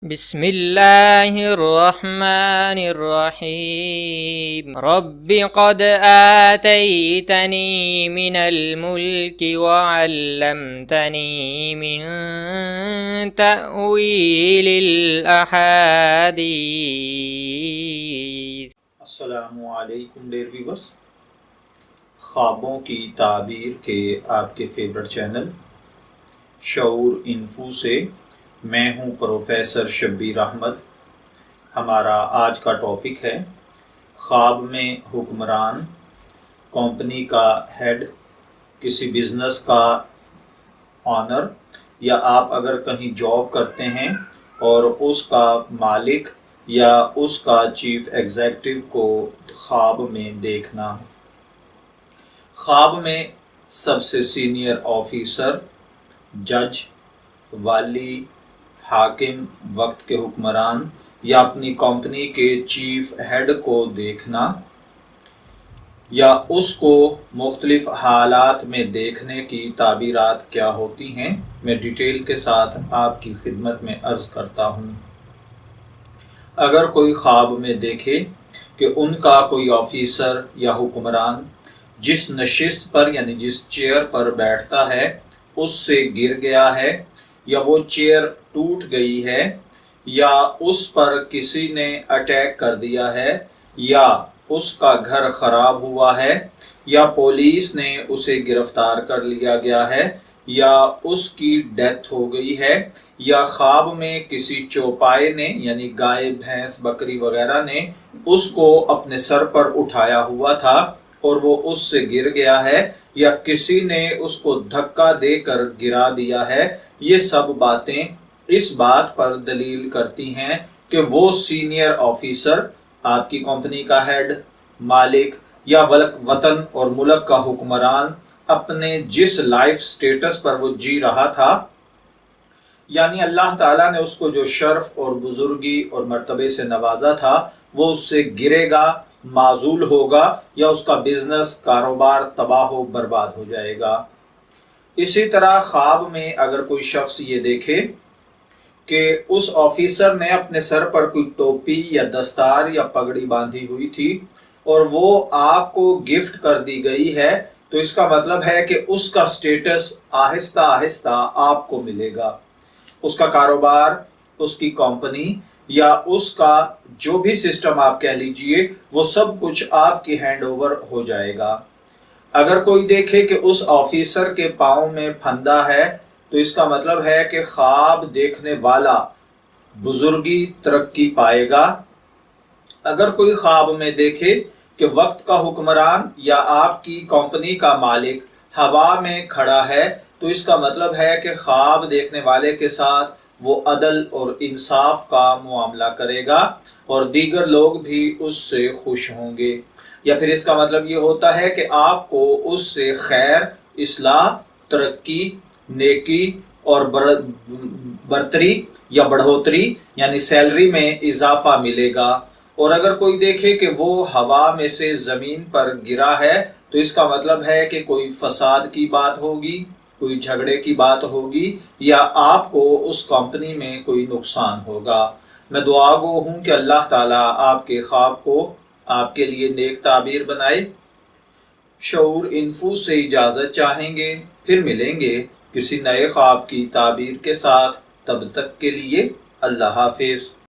بسم اللہ الرحمن الرحیم رب قد آتیتنی من الملک وعلمتنی من تأویل الاحادیث۔ السلام علیکم ڈیئر ویورز، خوابوں کی تعبیر کے آپ کے فیورٹ چینل شعور انفو سے میں ہوں پروفیسر شبیر احمد۔ ہمارا آج کا ٹاپک ہے خواب میں حکمران، کمپنی کا ہیڈ، کسی بزنس کا آنر، یا آپ اگر کہیں جاب کرتے ہیں اور اس کا مالک یا اس کا چیف ایگزیکٹو کو خواب میں دیکھنا۔ خواب میں سب سے سینئر آفیسر، جج، والی، حاکم، وقت کے حکمران یا اپنی کمپنی کے چیف ہیڈ کو دیکھنا یا اس کو مختلف حالات میں دیکھنے کی تعبیرات کیا ہوتی ہیں، میں ڈیٹیل کے ساتھ آپ کی خدمت میں عرض کرتا ہوں۔ اگر کوئی خواب میں دیکھے کہ ان کا کوئی آفیسر یا حکمران جس نشست پر یعنی جس چیئر پر بیٹھتا ہے اس سے گر گیا ہے، یا وہ چیئر ٹوٹ گئی ہے، یا اس پر کسی نے اٹیک کر دیا ہے، یا اس کا گھر خراب ہوا ہے، یا پولیس نے اسے گرفتار کر لیا گیا ہے، یا اس کی ڈیتھ ہو گئی ہے، یا خواب میں کسی چوپائے نے یعنی گائے، بھینس، بکری وغیرہ نے اس کو اپنے سر پر اٹھایا ہوا تھا اور وہ اس سے گر گیا ہے، یا کسی نے اس کو دھکا دے کر گرا دیا ہے، یہ سب باتیں اس بات پر دلیل کرتی ہیں کہ وہ سینئر آفیسر، آپ کی کمپنی کا ہیڈ، مالک یا وطن اور ملک کا حکمران اپنے جس لائف سٹیٹس پر وہ جی رہا تھا، یعنی اللہ تعالیٰ نے اس کو جو شرف اور بزرگی اور مرتبے سے نوازا تھا، وہ اس سے گرے گا، معزول ہوگا، یا اس کا بزنس، کاروبار تباہ و برباد ہو جائے گا۔ اسی طرح خواب میں اگر کوئی شخص یہ دیکھے کہ اس آفیسر نے اپنے سر پر کوئی ٹوپی یا دستار یا پگڑی باندھی ہوئی تھی اور وہ آپ کو گفٹ کر دی گئی ہے، تو اس کا مطلب ہے کہ اس کا سٹیٹس آہستہ آہستہ آپ کو ملے گا۔ اس کا کاروبار، اس کی کمپنی یا اس کا جو بھی سسٹم آپ کہہ لیجئے، وہ سب کچھ آپ کی ہینڈ اوور ہو جائے گا۔ اگر کوئی دیکھے کہ اس آفیسر کے پاؤں میں پھندا ہے، تو اس کا مطلب ہے کہ خواب دیکھنے والا بزرگی، ترقی پائے گا۔ اگر کوئی خواب میں دیکھے کہ وقت کا حکمران یا آپ کی کمپنی کا مالک ہوا میں کھڑا ہے، تو اس کا مطلب ہے کہ خواب دیکھنے والے کے ساتھ وہ عدل اور انصاف کا معاملہ کرے گا اور دیگر لوگ بھی اس سے خوش ہوں گے۔ یا پھر اس کا مطلب یہ ہوتا ہے کہ آپ کو اس سے خیر، اصلاح، ترقی، نیکی اور برتری یا بڑھوتری یعنی سیلری میں اضافہ ملے گا۔ اور اگر کوئی دیکھے کہ وہ ہوا میں سے زمین پر گرا ہے، تو اس کا مطلب ہے کہ کوئی فساد کی بات ہوگی، کوئی جھگڑے کی بات ہوگی، یا آپ کو اس کمپنی میں کوئی نقصان ہوگا۔ میں دعا گو ہوں کہ اللہ تعالیٰ آپ کے خواب کو آپ کے لیے نیک تعبیر بنائے۔ شعور انفو سے اجازت چاہیں گے، پھر ملیں گے کسی نئے خواب کی تعبیر کے ساتھ۔ تب تک کے لیے اللہ حافظ۔